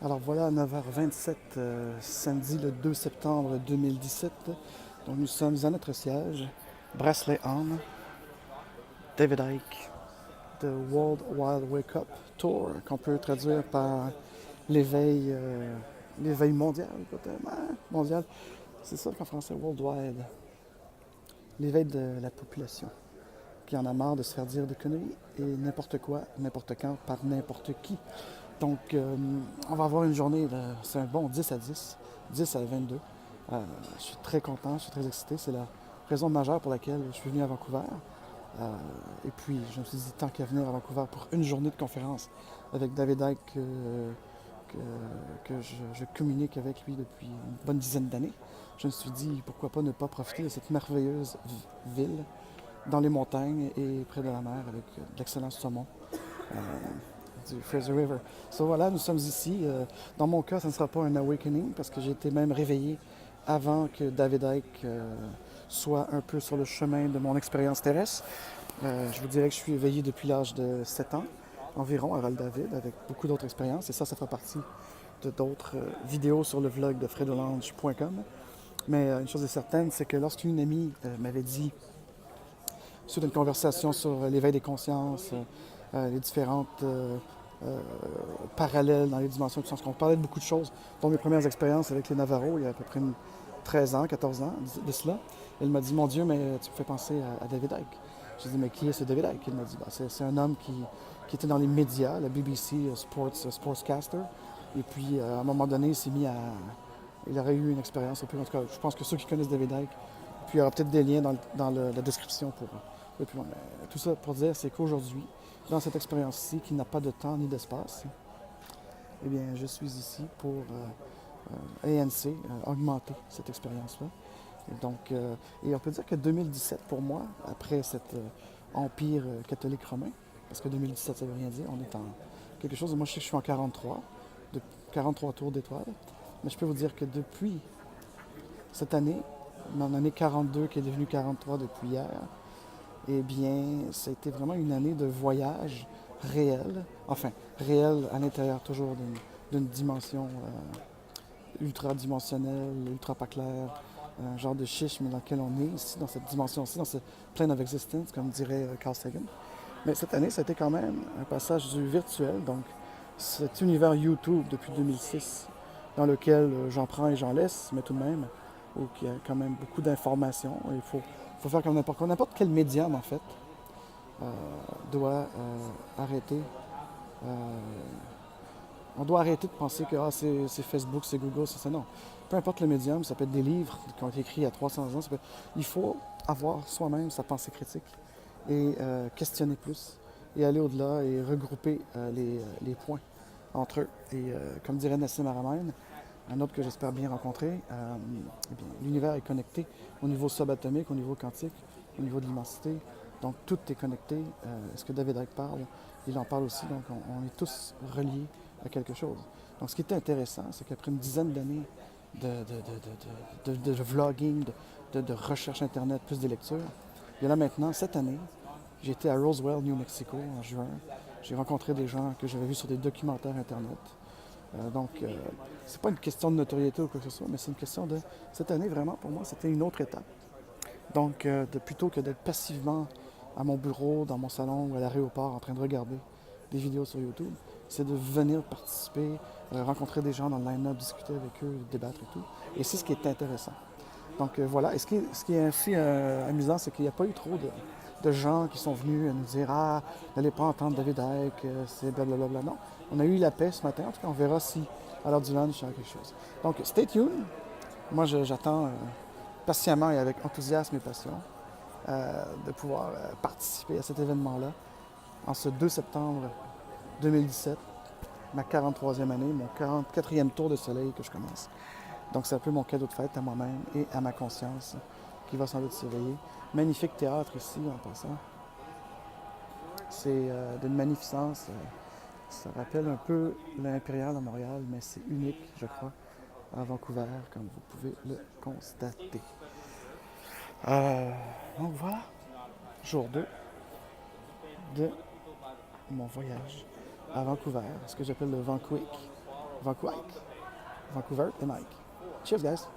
Alors voilà, à 9h27, samedi le 2 septembre 2017. Donc nous sommes à notre siège, bracelet on, David Icke, The World Wild Wake Up Tour, qu'on peut traduire par l'éveil l'éveil mondial, peut-être. Mondial, c'est ça qu'en français, worldwide. L'éveil de la population, qui en a marre de se faire dire des conneries et n'importe quoi, n'importe quand, par n'importe qui. Donc, on va avoir une journée, c'est un bon 10 à 10, 10 à 22. Je suis très content, je suis très excité. C'est la raison majeure pour laquelle je suis venu à Vancouver. Euh, et puis, je me suis dit, tant qu'à venir à Vancouver pour une journée de conférence avec David Icke, que, que je communique avec lui depuis une bonne dizaine d'années, je me suis dit, pourquoi pas ne pas profiter de cette merveilleuse ville dans les montagnes et près de la mer avec de l'excellent saumon du Fraser River. So voilà, nous sommes ici. Dans mon cas, ça ne sera pas un awakening parce que j'ai été même réveillé avant que David Icke soit un peu sur le chemin de mon expérience terrestre. Je vous dirais que je suis éveillé depuis l'âge de 7 ans environ à Val-David avec beaucoup d'autres expériences et ça fera partie de d'autres vidéos sur le vlog de fredolange.com. Mais une chose est certaine, c'est que lorsqu'une amie m'avait dit, suite à une conversation sur l'éveil des consciences, les différentes euh, parallèles dans les dimensions du sens, qu'on parlait de beaucoup de choses, dont mes premières expériences avec les Navarros, il y a à peu près 13 ans, 14 ans de cela. Elle m'a dit, mon Dieu, mais tu me fais penser à David Icke. J'ai dit, mais qui est ce David Icke? Il m'a dit, bah, c'est un homme qui était dans les médias, la BBC Sportscaster. Et puis, à un moment donné, il s'est mis à... Il aurait eu une expérience, un peu, en tout cas, je pense que ceux qui connaissent David Icke, puis il y aura peut-être des liens la description pour aller plus loin. Mais tout ça pour dire, c'est qu'aujourd'hui, dans cette expérience-ci, qui n'a pas de temps ni d'espace, eh bien, je suis ici pour ANC, augmenter cette expérience-là. Et donc, et on peut dire que 2017, pour moi, après cet empire catholique romain, parce que 2017, ça veut rien dire, on est en quelque chose, moi je sais que je suis en 43, de 43 tours d'étoiles, mais je peux vous dire que depuis cette année, mon année 42 qui est devenue 43 depuis hier, eh bien, ça a été vraiment une année de voyage réel, enfin, réel à l'intérieur toujours d'une dimension ultra-dimensionnelle, ultra pas claire, un genre de chiche, mais dans lequel on est ici, dans cette dimension-ci, dans ce plane of existence, comme dirait Carl Sagan. Mais cette année, ça a été quand même un passage du virtuel, donc cet univers YouTube depuis 2006, dans lequel j'en prends et j'en laisse, mais tout de même, où il y a quand même beaucoup d'informations. Il faut faire comme n'importe quel médium, en fait, euh, doit arrêter. euh, on doit arrêter de penser que c'est Facebook, c'est Google, c'est ça. Non. Peu importe le médium, ça peut être des livres qui ont été écrits il y a 300 ans. Il faut avoir soi-même sa pensée critique et questionner plus et aller au-delà et regrouper les points entre eux. Et comme dirait Nassim Haramein, un autre que j'espère bien rencontrer, eh bien, l'univers est connecté au niveau subatomique, au niveau quantique, au niveau de l'immensité. Donc tout est connecté. Ce que David Icke parle, il en parle aussi. Donc on est tous reliés à quelque chose. Donc ce qui est intéressant, c'est qu'après une dizaine d'années de vlogging, de recherche Internet, plus de lecture, il y a là maintenant, cette année, j'ai été à Roswell, New Mexico, en juin. J'ai rencontré des gens que j'avais vus sur des documentaires Internet. Donc, c'est pas une question de notoriété ou quoi que ce soit, mais c'est une question de... Cette année, vraiment, pour moi, c'était une autre étape. Donc, plutôt que d'être passivement à mon bureau, dans mon salon ou à l'aéroport en train de regarder des vidéos sur YouTube, c'est de venir participer, rencontrer des gens dans le line-up, discuter avec eux, débattre et tout. Et c'est ce qui est intéressant. Donc voilà. Et ce qui est ainsi amusant, c'est qu'il n'y a pas eu trop de gens qui sont venus nous dire ah, n'allez pas entendre David Icke, c'est blablabla. Non. On a eu la paix ce matin. En tout cas, on verra si à l'heure du lunch il y a quelque chose. Donc, stay tuned. Moi, j'attends patiemment et avec enthousiasme et passion de pouvoir participer à cet événement-là en ce 2 septembre 2017, ma 43e année, mon 44e tour de soleil que je commence. Donc c'est un peu mon cadeau de fête à moi-même et à ma conscience qui va sans doute s'éveiller. Magnifique théâtre ici en passant. C'est d'une magnificence. Ça rappelle un peu l'Impérial à Montréal, mais c'est unique, je crois, à Vancouver, comme vous pouvez le constater. Euh, donc voilà, jour 2 de mon voyage à Vancouver, ce que j'appelle le Vancouic. Vancouver et Mike. Cheers, guys.